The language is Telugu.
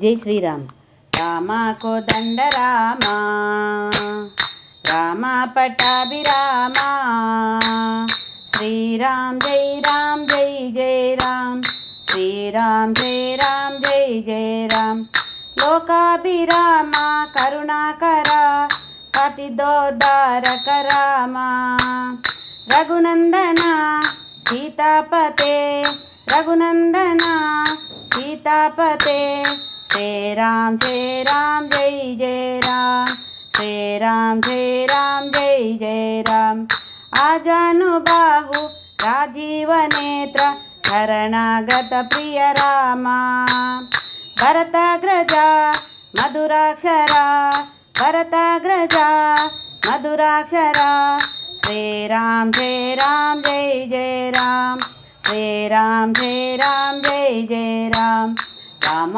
జై శ్రీరామ్. రామ కోదండ రామ, రామ పట్టాభిరామ, శ్రీరామ్ జై రామ్ జై జై రామ్, శ్రీరామ్ జై రామ్ జై జై రామ్. లోకాభిరామ కరుణాకర పతిదోద్ధారక రామ, రఘునందన సీతాపతే, రఘునందన సీతాపతే. శ్రీరామ్ జై రామ్ జై జై రామ్, శ్రీరామ్ జై రామ్ జై జై రామ్. ఆజానుబాహు రాజీవనేత్ర శరణాగత ప్రియ రామ, భరతగ్రజ మధురాక్షర, భరతగ్రజ మధురాక్షర. శ్రీరామ్ జై రామ్ జై జై రామ్, శ్రీరామ్ జై రామ్ జై జై రామ్. రామ